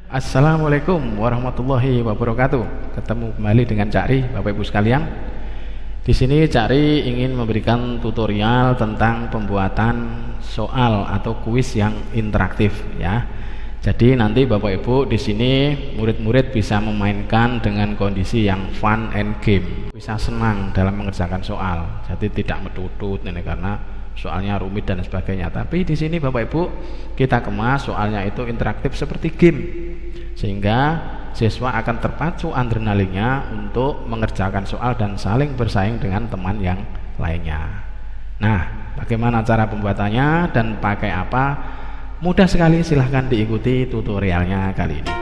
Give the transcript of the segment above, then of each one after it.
Assalamualaikum warahmatullahi wabarakatuh. Ketemu kembali dengan Cak Ri, Bapak Ibu sekalian. Di sini Cak Ri ingin memberikan tutorial tentang pembuatan soal atau kuis yang interaktif ya. Jadi nanti Bapak Ibu di sini murid-murid bisa memainkan dengan kondisi yang fun and game, bisa senang dalam mengerjakan soal. Jadi tidak metutut ini karena soalnya rumit dan sebagainya. Tapi di sini Bapak Ibu kita kemas soalnya itu interaktif seperti game, sehingga siswa akan terpacu adrenalinnya untuk mengerjakan soal dan saling bersaing dengan teman yang lainnya. Nah, bagaimana cara pembuatannya dan pakai apa? Mudah sekali, silahkan diikuti tutorialnya kali ini.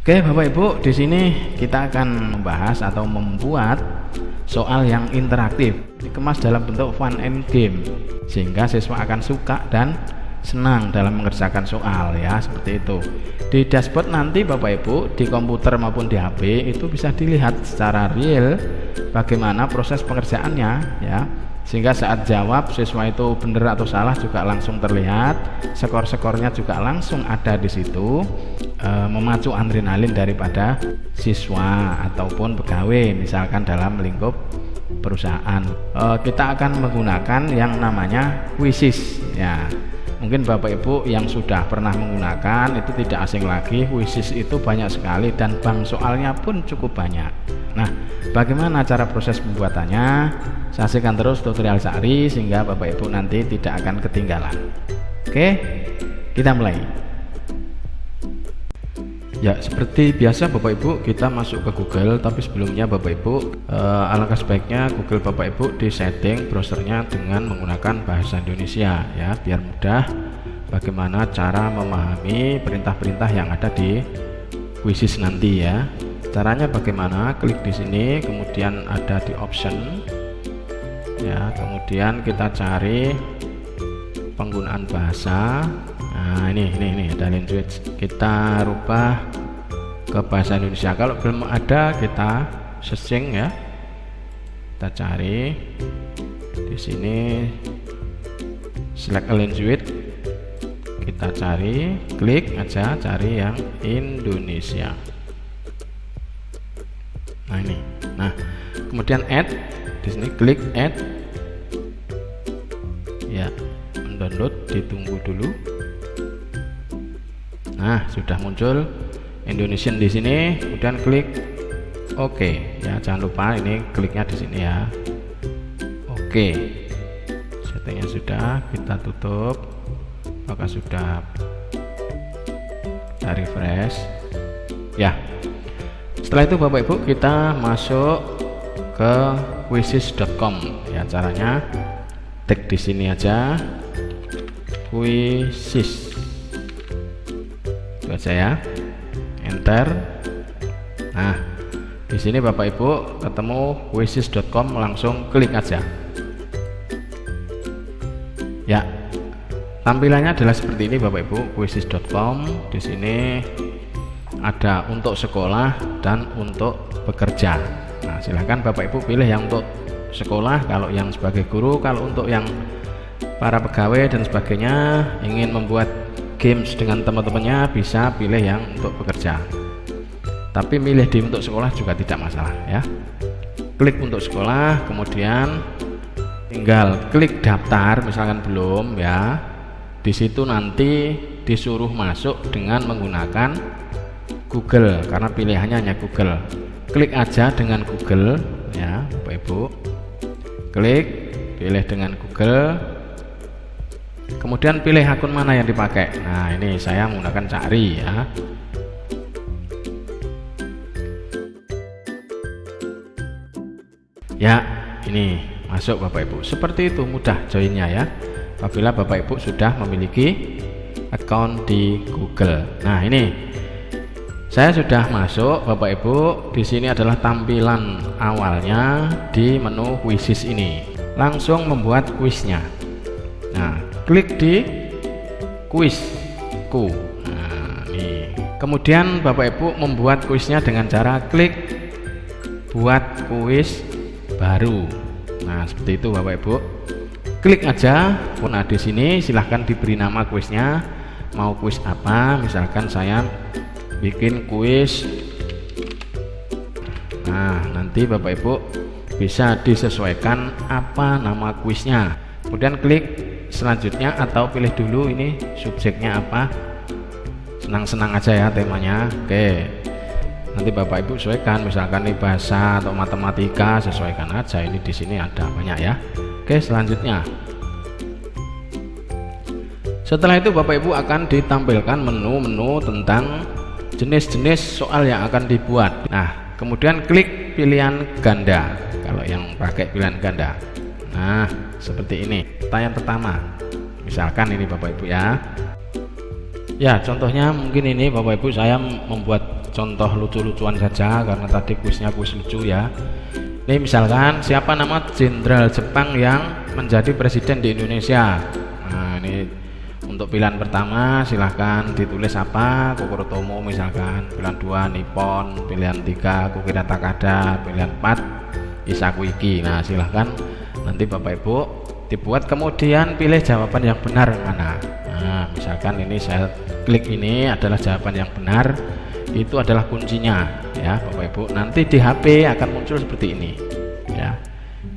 Oke Bapak Ibu, di sini kita akan membahas atau membuat soal yang interaktif, dikemas dalam bentuk fun and game, sehingga siswa akan suka dan senang dalam mengerjakan soal ya, seperti itu. Di dashboard nanti Bapak Ibu di komputer maupun di HP itu bisa dilihat secara real bagaimana proses pengerjaannya ya. Sehingga saat jawab siswa itu benar atau salah juga langsung terlihat, skor-skornya juga langsung ada di situ, memacu adrenalin daripada siswa ataupun pegawai misalkan dalam lingkup perusahaan. Kita akan menggunakan yang namanya Quizzes ya. Mungkin Bapak Ibu yang sudah pernah menggunakan itu tidak asing lagi. Quizzes itu banyak sekali dan bank soalnya pun cukup banyak. Nah, bagaimana cara proses pembuatannya? Saksikan terus tutorial Cak Ri sehingga Bapak Ibu nanti tidak akan ketinggalan. Oke, kita mulai. Ya, seperti biasa Bapak Ibu kita masuk ke Google, tapi sebelumnya Bapak Ibu alangkah sebaiknya Google Bapak Ibu di setting browsernya dengan menggunakan bahasa Indonesia ya, biar mudah bagaimana cara memahami perintah-perintah yang ada di Quizzes nanti ya. Caranya bagaimana? Klik di sini, kemudian ada di option ya, kemudian kita cari penggunaan bahasa. Nah ini ada language, kita rubah ke bahasa Indonesia. Kalau belum ada kita searching ya, kita cari di sini select a language, kita cari, klik aja cari yang Indonesia. Nah ini, nah kemudian add, di sini klik add ya, mendownload, ditunggu dulu. Nah sudah muncul Indonesian di sini, kemudian klik OK ya, jangan lupa ini kliknya di sini ya. Oke, settingnya sudah, kita tutup. Apakah sudah? Kita refresh ya. Setelah itu Bapak Ibu kita masuk ke quizzes.com ya. Caranya tag di sini aja Quizzes, itu aja ya, enter. Nah di sini Bapak Ibu ketemu quizzes.com, langsung klik aja ya. Tampilannya adalah seperti ini Bapak Ibu, quizzes.com. Di sini ada untuk sekolah dan untuk bekerja. Nah silahkan Bapak Ibu pilih yang untuk sekolah kalau yang sebagai guru. Kalau untuk yang para pegawai dan sebagainya ingin membuat games dengan teman-temannya bisa pilih yang untuk bekerja. Tapi milih di untuk sekolah juga tidak masalah ya. Klik untuk sekolah, kemudian tinggal klik daftar misalkan belum ya. Di situ nanti disuruh masuk dengan menggunakan Google karena pilihannya hanya Google. Klik aja dengan Google ya Bapak Ibu. Klik, pilih dengan Google. Kemudian pilih akun mana yang dipakai. Nah ini saya menggunakan Cak Ri ya. Ya ini masuk Bapak Ibu. Seperti itu mudah joinnya ya. Apabila Bapak Ibu sudah memiliki account di Google. Nah, ini saya sudah masuk Bapak Ibu. Di sini adalah tampilan awalnya di menu quizzes ini. Langsung membuat kuisnya. Nah, klik di kuisku. Nah, nih. Kemudian Bapak Ibu membuat kuisnya dengan cara klik buat kuis baru. Nah, seperti itu Bapak Ibu. Klik aja. Nah, di sini silahkan diberi nama kuisnya. Mau kuis apa? Misalkan saya bikin kuis. Nah, nanti Bapak Ibu bisa disesuaikan apa nama kuisnya. Kemudian klik selanjutnya atau pilih dulu ini subjeknya apa. Senang-senang aja ya temanya. Oke. Nanti Bapak Ibu sesuaikan, misalkan ini bahasa atau matematika, sesuaikan aja. Ini di sini ada banyak ya. Oke, selanjutnya. Setelah itu Bapak Ibu akan ditampilkan menu-menu tentang jenis-jenis soal yang akan dibuat. Nah, kemudian klik pilihan ganda kalau yang pakai pilihan ganda. Nah, seperti ini. Pertanyaan pertama. Misalkan ini Bapak Ibu ya. Ya, contohnya mungkin ini Bapak Ibu saya membuat contoh lucu-lucuan saja karena tadi kuisnya kuis lucu ya. Ini misalkan siapa nama jenderal Jepang yang menjadi presiden di Indonesia. Nah, ini untuk pilihan pertama silahkan ditulis apa, Kokoro Tomo misalkan. Pilihan 2 Nippon, pilihan 3 Kukira Takada, pilihan 4 Isaku Iki. Nah, silahkan nanti Bapak Ibu dibuat, kemudian pilih jawaban yang benar mana. Nah, misalkan ini saya klik ini adalah jawaban yang benar. Itu adalah kuncinya ya Bapak Ibu. Nanti di HP akan muncul seperti ini ya.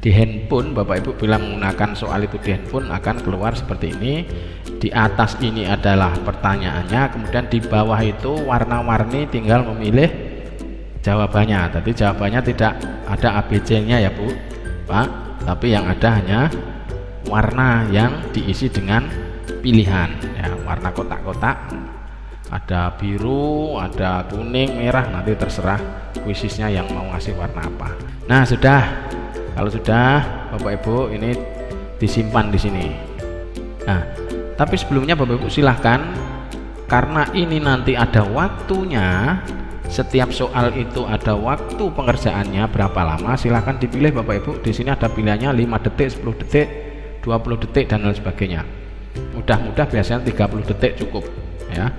Di handphone Bapak Ibu bila menggunakan soal itu di handphone akan keluar seperti ini. Di atas ini adalah pertanyaannya, kemudian di bawah itu warna-warni, tinggal memilih jawabannya. Tadi jawabannya tidak ada ABC-nya ya Bu Pak, tapi yang ada hanya warna yang diisi dengan pilihan ya, warna kotak-kotak. Ada biru, ada kuning, merah, nanti terserah kuisisnya yang mau ngasih warna apa. Nah, sudah. Kalau sudah Bapak Ibu ini disimpan di sini. Nah, tapi sebelumnya Bapak Ibu silahkan, karena ini nanti ada waktunya, setiap soal itu ada waktu pengerjaannya berapa lama, silahkan dipilih Bapak Ibu. Di sini ada pilihannya 5 detik, 10 detik, 20 detik dan lain sebagainya. Mudah-mudah biasanya 30 detik cukup ya.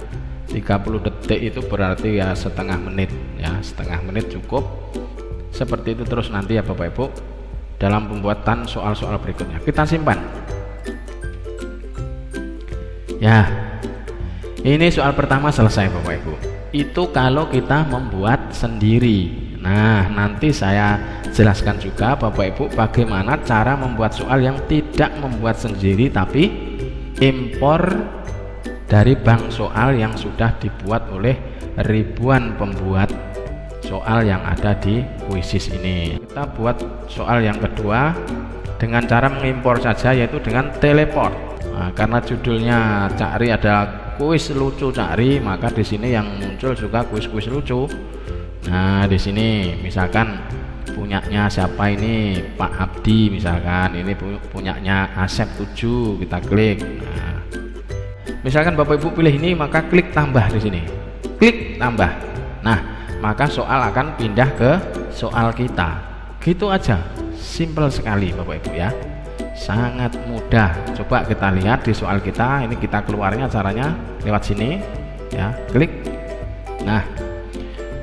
30 detik itu berarti ya setengah menit ya, setengah menit cukup. Seperti itu terus nanti ya Bapak Ibu dalam pembuatan soal-soal berikutnya. Kita simpan ya. Ini soal pertama selesai Bapak Ibu. Itu kalau kita membuat sendiri. Nah, nanti saya jelaskan juga Bapak Ibu bagaimana cara membuat soal yang tidak membuat sendiri tapi impor dari bank soal yang sudah dibuat oleh ribuan pembuat soal yang ada di quizzes ini. Kita buat soal yang kedua dengan cara mengimpor saja, yaitu dengan teleport. Nah, karena judulnya Cakri adalah kuis lucu Cakri, maka di sini yang muncul juga kuis-kuis lucu. Nah, di sini misalkan punyanya siapa ini, Pak Abdi misalkan, ini punyanya Asep 7, kita klik. Nah, misalkan Bapak Ibu pilih ini, maka klik tambah di sini. Klik tambah. Nah, maka soal akan pindah ke soal kita. Gitu aja. Simple sekali Bapak Ibu ya. Sangat mudah. Coba kita lihat di soal kita. Ini kita keluarnya caranya lewat sini ya. Klik. Nah,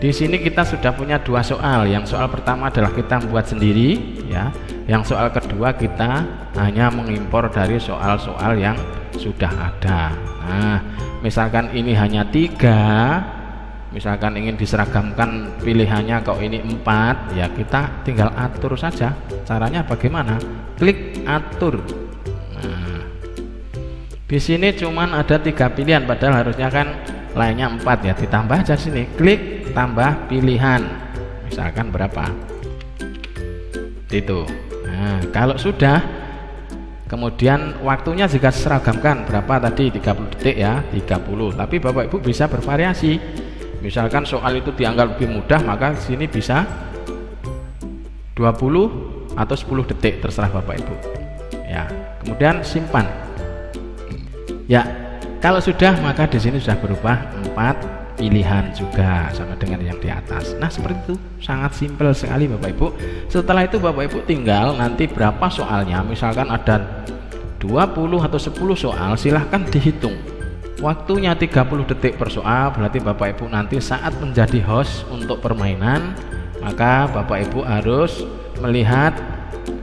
di sini kita sudah punya 2 soal. Yang soal pertama adalah kita buat sendiri ya. Yang soal kedua kita hanya mengimpor dari soal-soal yang sudah ada. Nah, misalkan ini hanya 3, misalkan ingin diseragamkan pilihannya kok ini 4, ya kita tinggal atur saja. Caranya bagaimana? Klik atur. Nah, di sini cuman ada 3 pilihan, padahal harusnya kan lainnya 4 ya. Ditambah aja sini, klik tambah pilihan. Misalkan berapa? Itu. Nah, kalau sudah, kemudian waktunya jika seragamkan berapa tadi, 30 detik ya, 30. Tapi Bapak Ibu bisa bervariasi. Misalkan soal itu dianggap lebih mudah, maka sini bisa 20 atau 10 detik, terserah Bapak Ibu. Ya, kemudian simpan. Ya, Kalau sudah, maka di sini sudah berubah 4 pilihan juga sama dengan yang di atas. Nah, seperti itu, sangat simpel sekali Bapak Ibu. Setelah itu Bapak Ibu tinggal nanti berapa soalnya, misalkan ada 20 atau 10 soal, silahkan dihitung. Waktunya 30 detik per soal, berarti Bapak Ibu nanti saat menjadi host untuk permainan, maka Bapak Ibu harus melihat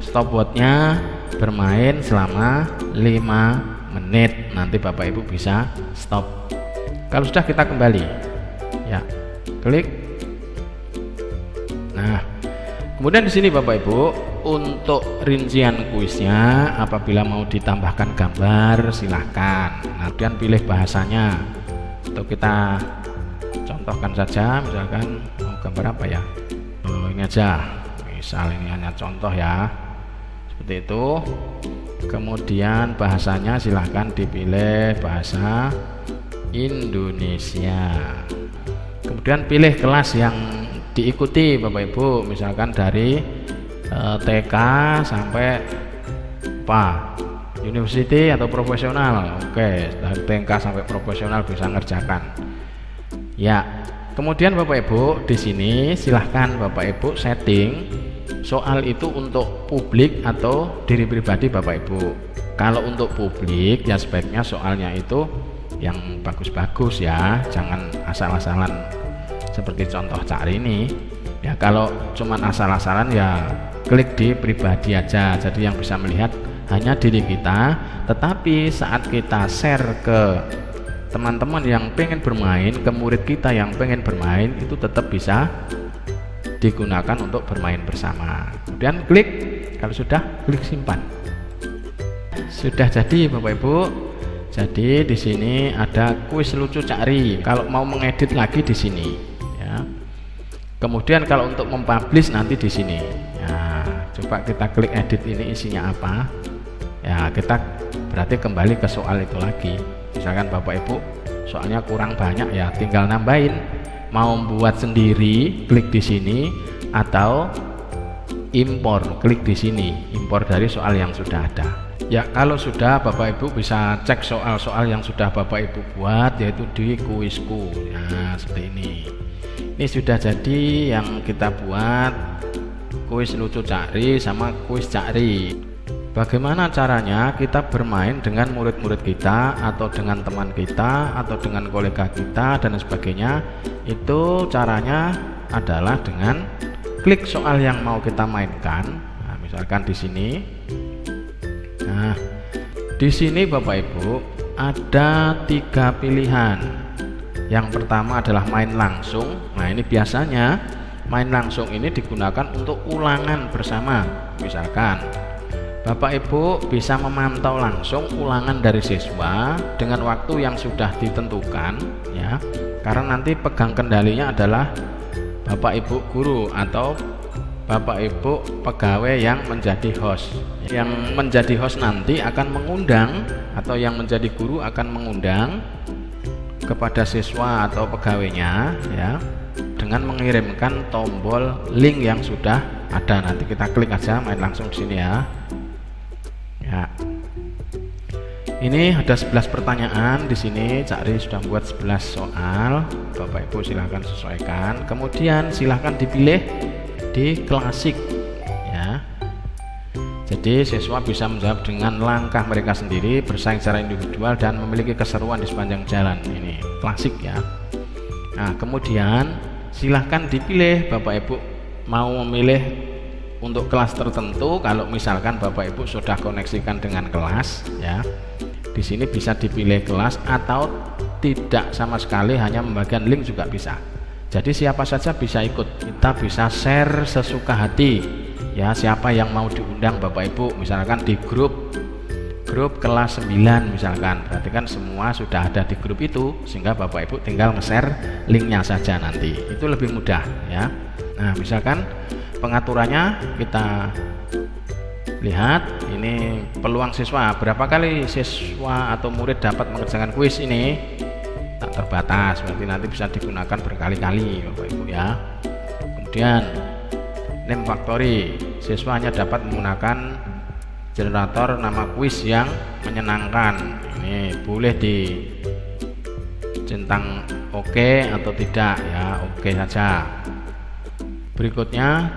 stopwatchnya bermain selama 5 menit. Nanti Bapak Ibu bisa stop. Kalau sudah, kita kembali ya, klik. Nah, kemudian di sini Bapak Ibu untuk rincian kuisnya, apabila mau ditambahkan gambar silahkan. Nah, kemudian pilih bahasanya. Untuk kita contohkan saja, misalkan mau gambar apa ya, ini aja, misal ini hanya contoh ya, seperti itu. Kemudian bahasanya silahkan dipilih bahasa Indonesia. Kemudian pilih kelas yang diikuti Bapak Ibu, misalkan dari TK sampai apa, university atau profesional. Oke, dari TK sampai profesional bisa ngerjakan ya. Kemudian Bapak Ibu di sini silahkan Bapak Ibu setting soal itu untuk publik atau diri pribadi Bapak Ibu. Kalau untuk publik ya sebaiknya soalnya itu yang bagus-bagus ya, jangan asal-asalan seperti contoh cari ini ya. Kalau cuman asal-asalan ya klik di pribadi aja, jadi yang bisa melihat hanya diri kita. Tetapi saat kita share ke teman-teman yang pengen bermain, ke murid kita yang pengen bermain, itu tetap bisa digunakan untuk bermain bersama. Kemudian klik, kalau sudah klik simpan. Sudah jadi Bapak Ibu. Jadi di sini ada kuis lucu cari. Kalau mau mengedit lagi di sini ya. Kemudian kalau untuk mempublish nanti di sini. Ya, coba kita klik edit, ini isinya apa? Ya, kita berarti kembali ke soal itu lagi. Misalkan Bapak Ibu soalnya kurang banyak ya, tinggal nambahin. Mau buat sendiri, klik di sini, atau impor, klik di sini, impor dari soal yang sudah ada. Ya, kalau sudah Bapak Ibu bisa cek soal-soal yang sudah Bapak Ibu buat, yaitu di kuisku. Nah, seperti ini. Ini sudah jadi yang kita buat, kuis lucu cari sama kuis cari. Bagaimana caranya kita bermain dengan murid-murid kita, atau dengan teman kita, atau dengan kolega kita dan sebagainya. Itu caranya adalah dengan klik soal yang mau kita mainkan. Nah, misalkan di sini. Nah, di sini Bapak Ibu ada 3 pilihan. Yang pertama adalah main langsung. Nah, ini biasanya main langsung ini digunakan untuk ulangan bersama. Misalkan Bapak Ibu bisa memantau langsung ulangan dari siswa dengan waktu yang sudah ditentukan ya. Karena nanti pegang kendalinya adalah Bapak Ibu guru atau Bapak Ibu pegawai yang menjadi host. Yang menjadi host nanti akan mengundang, atau yang menjadi guru akan mengundang kepada siswa atau pegawainya ya, dengan mengirimkan tombol link yang sudah ada. Nanti kita klik aja main langsung di sini ya. Ya. Ini ada 11 pertanyaan di sini. Cak Ri sudah buat 11 soal. Bapak Ibu silahkan sesuaikan. Kemudian silahkan dipilih di klasik ya. Jadi siswa bisa menjawab dengan langkah mereka sendiri, bersaing secara individual dan memiliki keseruan di sepanjang jalan. Ini klasik ya. Nah, kemudian silahkan dipilih Bapak Ibu mau memilih untuk kelas tertentu. Kalau misalkan Bapak Ibu sudah koneksikan dengan kelas ya, di sini bisa dipilih kelas, atau tidak sama sekali hanya membagikan link juga bisa. Jadi siapa saja bisa ikut, kita bisa share sesuka hati ya. Siapa yang mau diundang Bapak Ibu, misalkan di grup kelas 9 misalkan, berarti kan semua sudah ada di grup itu, sehingga Bapak Ibu tinggal nge-share linknya saja, nanti itu lebih mudah ya. Nah, misalkan pengaturannya kita lihat, ini peluang siswa, berapa kali siswa atau murid dapat mengerjakan kuis ini tak terbatas, berarti nanti bisa digunakan berkali-kali Bapak Ibu ya. Kemudian name factory, siswa hanya dapat menggunakan generator nama kuis yang menyenangkan. ini boleh dicentang oke atau tidak ya, oke saja. Berikutnya,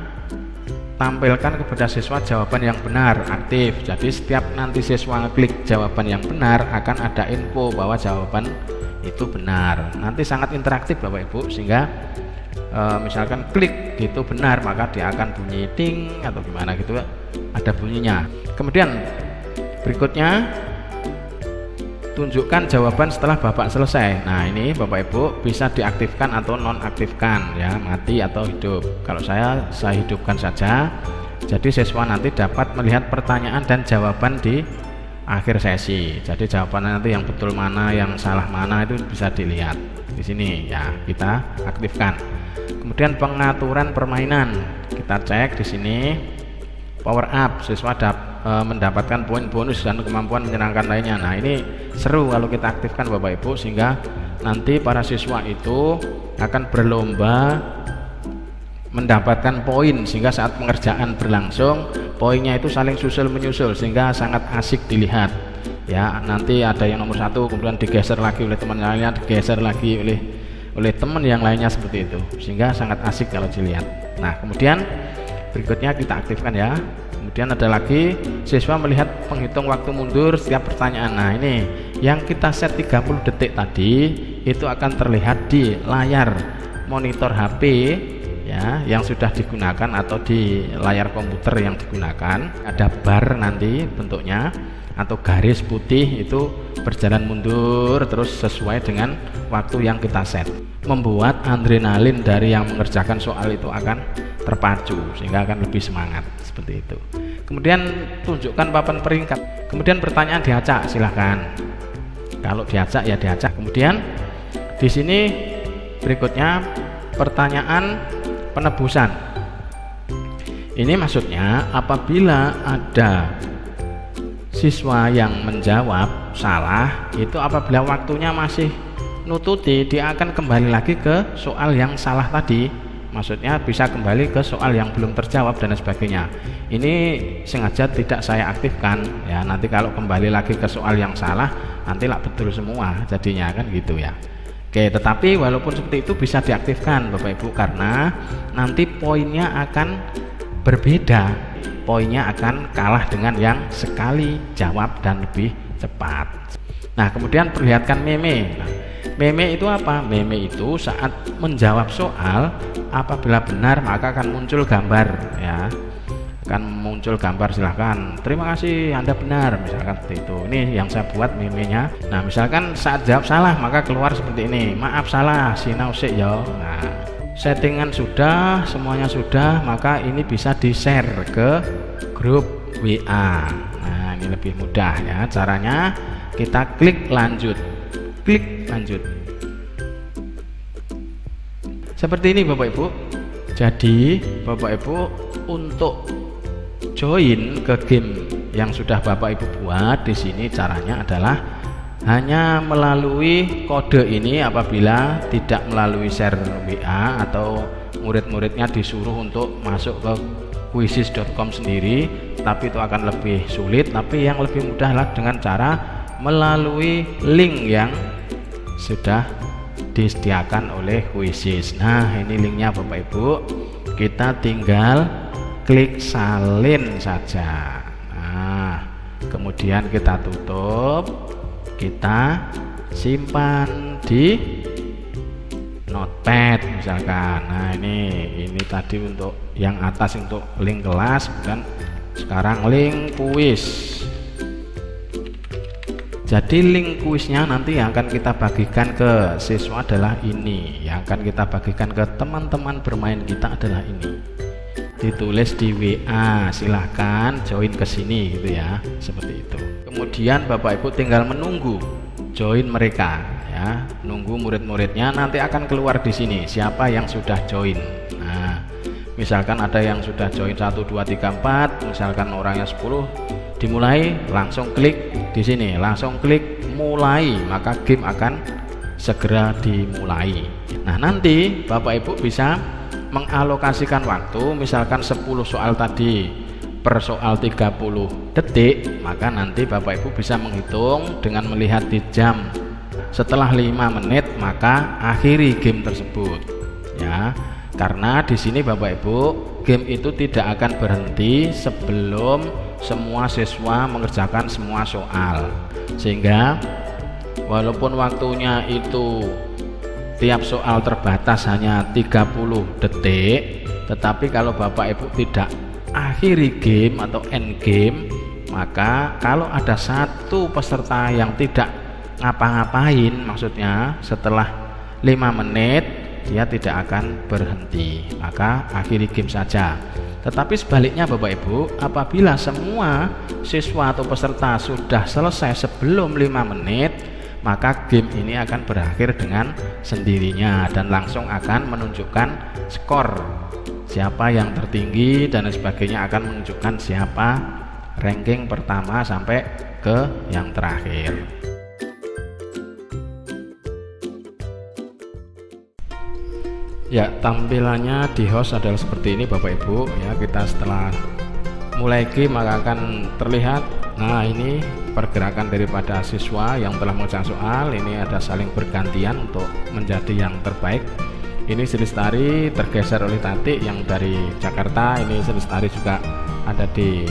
tampilkan kepada siswa jawaban yang benar, aktif. Jadi setiap nanti siswa ngeklik jawaban yang benar akan ada info bahwa jawaban itu benar. Nanti sangat interaktif Bapak Ibu, sehingga misalkan klik gitu benar, maka dia akan bunyi ting atau gimana gitu, ada bunyinya. Kemudian berikutnya, tunjukkan jawaban setelah Bapak selesai. Nah, ini Bapak Ibu bisa diaktifkan atau nonaktifkan ya, mati atau hidup. Kalau saya hidupkan saja. Jadi siswa nanti dapat melihat pertanyaan dan jawaban di akhir sesi. Jadi jawabannya nanti yang betul mana, yang salah mana itu bisa dilihat di sini ya, kita aktifkan. Kemudian pengaturan permainan, kita cek di sini. Power up, siswa mendapatkan poin bonus dan kemampuan menyenangkan lainnya. Nah, ini seru kalau kita aktifkan Bapak Ibu, sehingga nanti para siswa itu akan berlomba mendapatkan poin, sehingga saat pengerjaan berlangsung poinnya itu saling susul menyusul, sehingga sangat asik dilihat ya. Nanti ada yang nomor 1 kemudian digeser lagi oleh teman lainnya, digeser lagi oleh teman yang lainnya, seperti itu, sehingga sangat asik kalau dilihat. Nah, kemudian berikutnya kita aktifkan ya. Kemudian ada lagi, siswa melihat penghitung waktu mundur setiap pertanyaan. Nah, ini yang kita set 30 detik tadi itu akan terlihat di layar monitor HP ya, yang sudah digunakan atau di layar komputer yang digunakan. Ada bar nanti bentuknya atau garis putih itu berjalan mundur terus sesuai dengan waktu yang kita set. Membuat adrenalin dari yang mengerjakan soal itu akan terpacu, sehingga akan lebih semangat, seperti itu. Kemudian tunjukkan papan peringkat. Kemudian pertanyaan diacak, silahkan. Kalau diacak ya diacak. Kemudian di sini berikutnya pertanyaan penebusan. Ini maksudnya apabila ada siswa yang menjawab salah, itu apabila waktunya masih nututi, dia akan kembali lagi ke soal yang salah tadi. Maksudnya bisa kembali ke soal yang belum terjawab dan sebagainya. Ini sengaja tidak saya aktifkan ya, nanti kalau kembali lagi ke soal yang salah nanti lah betul semua jadinya, kan gitu ya. Oke, tetapi walaupun seperti itu bisa diaktifkan Bapak Ibu, karena nanti poinnya akan berbeda. Poinnya akan kalah dengan yang sekali jawab dan lebih cepat. Nah, kemudian perlihatkan meme. Nah, meme itu apa? Meme itu saat menjawab soal, apabila benar maka akan muncul gambar ya. Akan muncul gambar, silahkan. Terima kasih Anda benar, misalkan seperti itu. Ini yang saya buat memenya. Nah, misalkan saat jawab salah maka keluar seperti ini. Maaf salah, sinau sik ya. Nah, settingan sudah, semuanya sudah, maka ini bisa di-share ke grup WA. Nah, ini lebih mudah ya. Caranya kita klik lanjut. Klik lanjut. Seperti ini Bapak Ibu. Jadi Bapak Ibu untuk join ke game yang sudah Bapak Ibu buat di sini, caranya adalah hanya melalui kode ini. Apabila tidak melalui share WA atau murid-muridnya disuruh untuk masuk ke quizzes.com sendiri, tapi itu akan lebih sulit. Tapi yang lebih mudah adalah dengan cara melalui link yang sudah disediakan oleh Quizzes. Nah, ini linknya Bapak Ibu, kita tinggal klik salin saja. Nah, kemudian kita tutup, kita simpan di notepad misalkan. Nah, ini tadi untuk yang atas untuk link kelas, dan sekarang link kuis. Jadi link kuisnya nanti yang akan kita bagikan ke siswa adalah ini, yang akan kita bagikan ke teman-teman bermain kita adalah ini. Ditulis di WA, silahkan join ke sini gitu ya, seperti itu. Kemudian Bapak Ibu tinggal menunggu join mereka ya, nunggu murid-muridnya nanti akan keluar di sini siapa yang sudah join. Nah, misalkan ada yang sudah join 1 2 3 4, misalkan orangnya 10, dimulai, langsung klik di sini, langsung klik mulai, maka game akan segera dimulai. Nah, nanti Bapak Ibu bisa mengalokasikan waktu, misalkan 10 soal tadi per soal 30 detik, maka nanti Bapak Ibu bisa menghitung dengan melihat di jam. Setelah 5 menit maka akhiri game tersebut ya. Karena di sini Bapak Ibu, game itu tidak akan berhenti sebelum semua siswa mengerjakan semua soal. Sehingga walaupun waktunya itu tiap soal terbatas hanya 30 detik, tetapi kalau Bapak Ibu tidak akhiri game atau end game, maka kalau ada satu peserta yang tidak ngapa-ngapain, maksudnya setelah 5 menit dia tidak akan berhenti, maka akhiri game saja. Tetapi sebaliknya Bapak Ibu, apabila semua siswa atau peserta sudah selesai sebelum 5 menit, maka game ini akan berakhir dengan sendirinya dan langsung akan menunjukkan skor, siapa yang tertinggi dan sebagainya, akan menunjukkan siapa ranking pertama sampai ke yang terakhir. Ya, tampilannya di host adalah seperti ini Bapak Ibu ya. Kita setelah mulai game maka akan terlihat, nah ini pergerakan daripada siswa yang telah mengerjakan soal. Ini ada saling bergantian untuk menjadi yang terbaik. Ini Sri Lestari tergeser oleh Tati yang dari Jakarta. Ini Sri Lestari juga ada di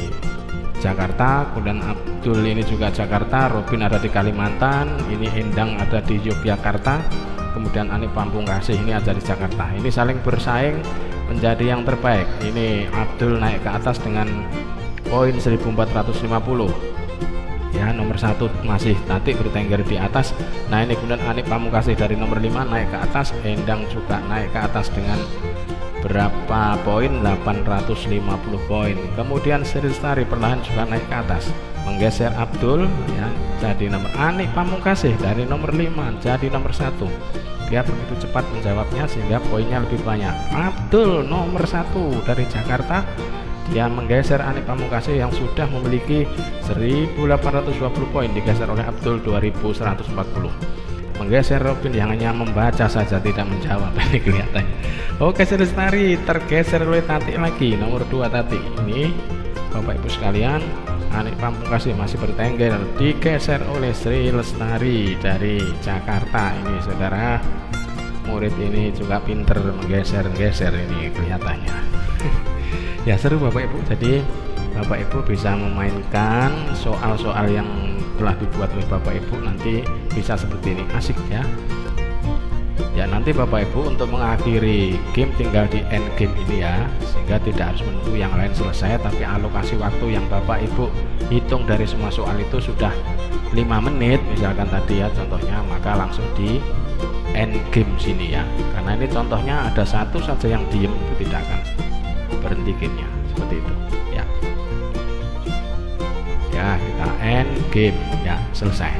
Jakarta, kemudian Abdul ini juga Jakarta, Robin ada di Kalimantan, ini Endang ada di Yogyakarta, kemudian Anik Pamungkasih ini ada di Jakarta. Ini saling bersaing menjadi yang terbaik. Ini Abdul naik ke atas dengan poin 1450 ya, nomor 1 masih Tati bertengger di atas. Nah ini kemudian Anik Pamungkasih dari nomor 5 naik ke atas, Endang juga naik ke atas dengan berapa poin, 850 poin. Kemudian Sri Lestari perlahan juga naik ke atas, menggeser Abdul ya, jadi nomor Anik Pamungkasih dari nomor 5 jadi nomor 1. Dia begitu cepat menjawabnya sehingga poinnya lebih banyak. Abdul nomor 1 dari Jakarta, dia menggeser Anik Pamungkasih yang sudah memiliki 1820 poin, digeser oleh Abdul 2140. Menggeser Robin yang hanya membaca saja tidak menjawab. Ini kelihatan. Oke, Sri Lestari tergeser oleh Tati lagi, nomor 2 Tati. Ini Bapak Ibu sekalian, Anik Pamungkasih masih bertengger, digeser oleh Sri Lestari dari Jakarta. Ini saudara, murid ini juga pinter menggeser-geser, ini kelihatannya. Ya seru Bapak Ibu. Jadi Bapak Ibu bisa memainkan soal-soal yang telah dibuat oleh Bapak Ibu, nanti bisa seperti ini, asik ya. Ya nanti Bapak Ibu untuk mengakhiri game tinggal di end game ini ya, sehingga tidak harus menunggu yang lain selesai, tapi alokasi waktu yang Bapak Ibu hitung dari semua soal itu sudah 5 menit misalkan tadi ya contohnya, maka langsung di end game sini ya. Karena ini contohnya ada satu saja yang diem, itu tidak akan berhenti gamenya, seperti itu ya. Ya kita end game ya, selesai.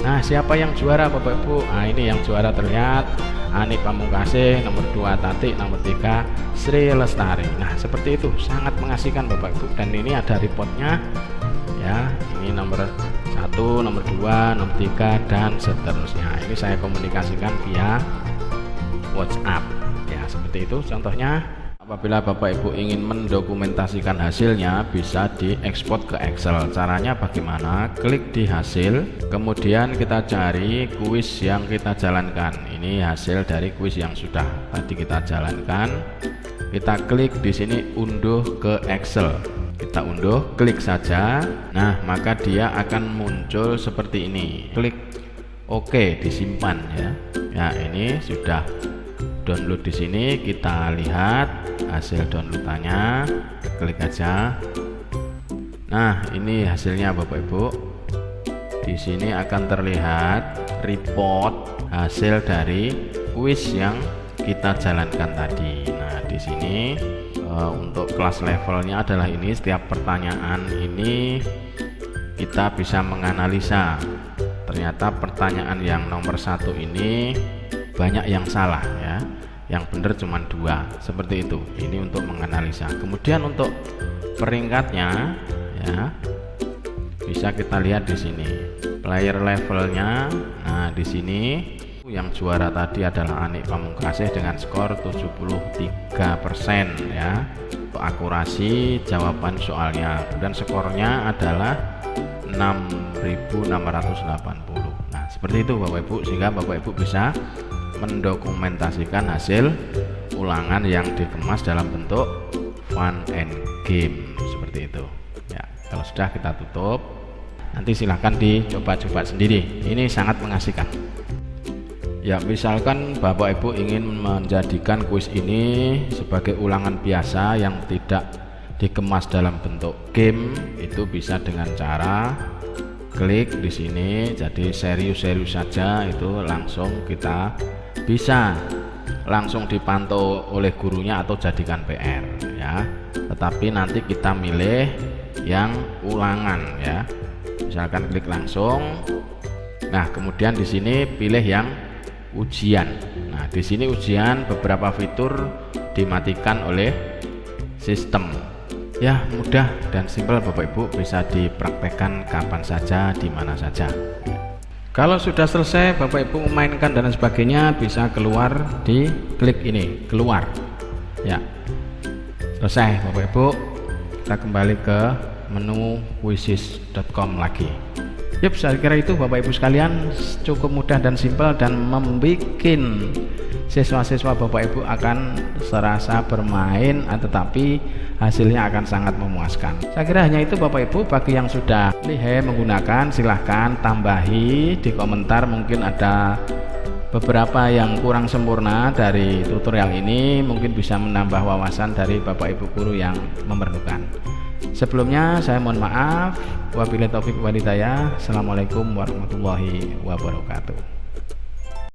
Nah siapa yang juara Bapak Ibu? Nah ini yang juara terlihat Anik Pamungkasih, nomor 2 Tati, nomor 3 Sri Lestari. Nah seperti itu, sangat mengasihkan Bapak Ibu. Dan ini ada reportnya ya, ini nomor 1, nomor 2, nomor 3 dan seterusnya. Ini saya komunikasikan via WhatsApp ya, seperti itu contohnya. Apabila Bapak Ibu ingin mendokumentasikan hasilnya, bisa diekspor ke Excel. Caranya bagaimana? Klik di hasil, kemudian kita cari kuis yang kita jalankan. Ini hasil dari kuis yang sudah tadi kita jalankan. Kita klik di sini unduh ke Excel. Kita unduh, klik saja. Nah, maka dia akan muncul seperti ini. Klik OK, disimpan ya. Ya, ini sudah download di sini. Kita lihat hasil downloadannya, klik aja. Nah ini hasilnya Bapak Ibu. Di sini akan terlihat report hasil dari kuis yang kita jalankan tadi. Nah di sini untuk kelas levelnya adalah ini, setiap pertanyaan ini kita bisa menganalisa. Ternyata pertanyaan yang nomor 1 ini banyak yang salah ya, yang benar cuma 2, seperti itu. Ini untuk menganalisa. Kemudian untuk peringkatnya ya, bisa kita lihat di sini player levelnya. Nah di sini Yang juara tadi adalah Anik Pamungkasih dengan skor 73% ya. Untuk akurasi jawaban soalnya, dan skornya adalah 6.680. Nah, seperti itu Bapak Ibu, sehingga Bapak Ibu bisa mendokumentasikan hasil ulangan yang dikemas dalam bentuk fun and game seperti itu ya. Kalau sudah, kita tutup. Nanti silahkan dicoba-coba sendiri, ini sangat mengasihkan ya. Misalkan Bapak Ibu ingin menjadikan kuis ini sebagai ulangan biasa yang tidak dikemas dalam bentuk game, itu bisa dengan cara klik di sini. Jadi serius-serius saja, itu langsung kita bisa langsung dipantau oleh gurunya atau jadikan PR ya. Tetapi nanti kita milih yang ulangan ya. Misalkan klik langsung. Nah, kemudian di sini pilih yang ujian. Nah, di sini ujian, beberapa fitur dimatikan oleh sistem. Ya, mudah dan simpel Bapak Ibu, bisa dipraktekkan kapan saja, di mana saja. Kalau sudah selesai Bapak Ibu memainkan dan sebagainya, bisa keluar di klik ini, keluar ya. Selesai Bapak Ibu, kita kembali ke menu quizzes.com lagi. Yup, saya kira itu Bapak Ibu sekalian, cukup mudah dan simpel, dan membuat siswa-siswa Bapak Ibu akan serasa bermain, tetapi hasilnya akan sangat memuaskan. Saya kira hanya itu Bapak Ibu. Bagi yang sudah lihai menggunakan, silahkan tambahi di komentar, mungkin ada beberapa yang kurang sempurna dari tutorial ini, mungkin bisa menambah wawasan dari Bapak Ibu guru yang memerlukan. Sebelumnya saya mohon maaf. Wabillahi taufiq wal hidayah. Assalamualaikum warahmatullahi wabarakatuh.